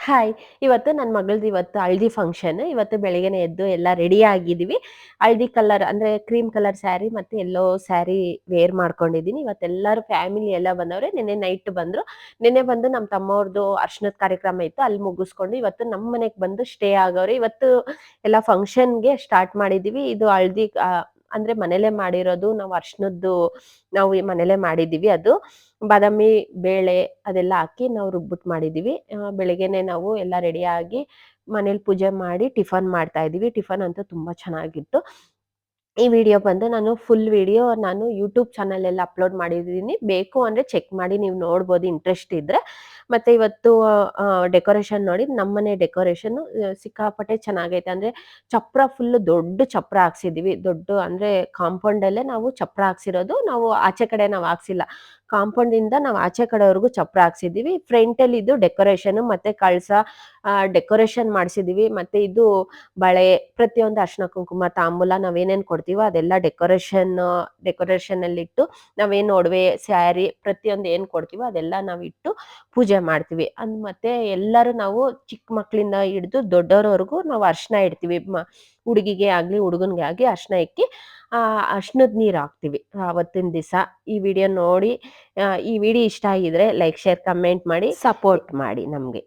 Hi! ಇವತ್ತು ನನ್ನ ಮಗಳ್ದು ಇವತ್ತು ಹಲ್ದಿ ಫಂಕ್ಷನ್. ಇವತ್ತು ಬೆಳಿಗ್ಗೆನೆ ಎದ್ದು ಎಲ್ಲ ರೆಡಿ ಆಗಿದ್ದೀವಿ. ಹಲ್ದಿ ಕಲರ್ ಅಂದ್ರೆ ಕ್ರೀಮ್ ಕಲರ್ ಸ್ಯಾರಿ ಮತ್ತೆ ಯೆಲ್ಲೋ ಸ್ಯಾರಿ ವೇರ್ ಮಾಡ್ಕೊಂಡಿದ್ದೀನಿ. ಇವತ್ತೆಲ್ಲರೂ ಫ್ಯಾಮಿಲಿ ಎಲ್ಲ ಬಂದವ್ರೆ. ನಿನ್ನೆ ನೈಟ್ ಬಂದ್ರು. ನಿನ್ನೆ ಬಂದು ನಮ್ಮ ತಮ್ಮವ್ರದ್ದು ಅರ್ಶಿನದ ಕಾರ್ಯಕ್ರಮ ಇತ್ತು. ಅಲ್ಲಿ ಮುಗಿಸ್ಕೊಂಡು ಇವತ್ತು ನಮ್ಮ ಮನೆಗೆ ಬಂದು ಸ್ಟೇ ಆಗವ್ರೆ. ಇವತ್ತು ಎಲ್ಲ ಫಂಕ್ಷನ್‌ಗೆ ಸ್ಟಾರ್ಟ್ ಮಾಡಿದ್ದೀವಿ. ಇದು ಹಲ್ದಿ ಅಂದ್ರೆ ಮನೇಲೇ ಮಾಡಿರೋದು. ನಾವು ಅರ್ಶಿನದ್ದು ನಾವು ಮನೇಲೇ ಮಾಡಿದ್ದೀವಿ ಅದು. ಬಾದಾಮಿ, ಬೇಳೆ ಅದೆಲ್ಲ ಹಾಕಿ ನಾವು ರುಬ್ಬಿಟ್ಟು ಮಾಡಿದ್ದೀವಿ. ಬೆಳಿಗ್ಗೆನೆ ನಾವು ಎಲ್ಲ ರೆಡಿಯಾಗಿ ಮನೇಲಿ ಪೂಜೆ ಮಾಡಿ ಟಿಫನ್ ಮಾಡ್ತಾ ಇದ್ದೀವಿ. ಟಿಫನ್ ಅಂತೂ ತುಂಬಾ ಚೆನ್ನಾಗಿತ್ತು. ಈ ವಿಡಿಯೋ ಬಂದು ನಾನು ಫುಲ್ ವಿಡಿಯೋ ನಾನು ಯೂಟ್ಯೂಬ್ ಚಾನಲಲ್ಲಿ ಅಪ್ಲೋಡ್ ಮಾಡಿದ್ದೀನಿ. ಬೇಕು ಅಂದ್ರೆ ಚೆಕ್ ಮಾಡಿ ನೀವು ನೋಡ್ಬೋದು ಇಂಟ್ರೆಸ್ಟ್ ಇದ್ರೆ. ಮತ್ತೆ ಇವತ್ತು ಡೆಕೋರೇಷನ್ ನೋಡಿ ನಮ್ಮನೆ ಡೆಕೋರೇಷನ್ ಸಿಕ್ಕಾಪಟ್ಟೆ ಚೆನ್ನಾಗೈತೆ. ಅಂದ್ರೆ ಚಪ್ರ ಫುಲ್ ದೊಡ್ಡ ಚಪ್ರ ಹಾಕ್ಸಿದೀವಿ. ದೊಡ್ಡ ಅಂದ್ರೆ ಕಾಂಪೌಂಡಲ್ಲೇ ನಾವು ಚಪ್ರ ಹಾಕ್ಸಿರೋದು. ನಾವು ಆಚೆ ಕಡೆ ನಾವು ಹಾಕ್ಸಿಲ್ಲ. ಕಾಂಪೌಂಡಿಂದ ನಾವು ಆಚೆ ಕಡೆವರೆಗೂ ಚಪ್ರ ಹಾಕ್ಸಿದೀವಿ. ಫ್ರಂಟಲ್ಲಿ ಇದು ಡೆಕೋರೇಷನ್ ಮತ್ತೆ ಕಳಸ ಡೆಕೋರೇಷನ್ ಮಾಡ್ಸಿದೀವಿ. ಮತ್ತೆ ಇದು ಬಳೆ ಪ್ರತಿಯೊಂದು ಅರ್ಶಿನ ಕುಂಕುಮ ತಾಂಬೂಲ ನಾವೇನೇನ್ ಕೊಡ್ತೀವೋ ಅದೆಲ್ಲ ಡೆಕೋರೇಷನ್ ಅಲ್ಲಿ ಇಟ್ಟು ನಾವೇನ್ ಒಡವೆ ಸ್ಯಾರಿ ಪ್ರತಿಯೊಂದು ಏನ್ ಕೊಡ್ತೀವೋ ಅದೆಲ್ಲ ನಾವ್ ಇಟ್ಟು ಪೂಜೆ ಮಾಡ್ತೀವಿ. ಮತ್ತೆ ಎಲ್ಲರೂ ನಾವು ಚಿಕ್ಕ ಮಕ್ಳಿಂದ ಹಿಡ್ದು ದೊಡ್ಡೋರವರೆಗೂ ನಾವು ಅರ್ಶಿನ ಇಡ್ತೀವಿ. ಹುಡುಗಿಗೆ ಆಗ್ಲಿ ಹುಡುಗನ್ಗೆ ಆಗ್ಲಿ ಅರ್ಶಿನ ಇಕ್ಕಿ ಅರ್ಶಿನದ ನೀರ್ ಹಾಕ್ತಿವಿ ಅವತ್ತಿನ ದಿವಸ. ಈ ವಿಡಿಯೋ ನೋಡಿ ಈ ವಿಡಿಯೋ ಇಷ್ಟ ಆಗಿದ್ರೆ ಲೈಕ್ ಶೇರ್ ಕಮೆಂಟ್ ಮಾಡಿ ಸಪೋರ್ಟ್ ಮಾಡಿ ನಮ್ಗೆ.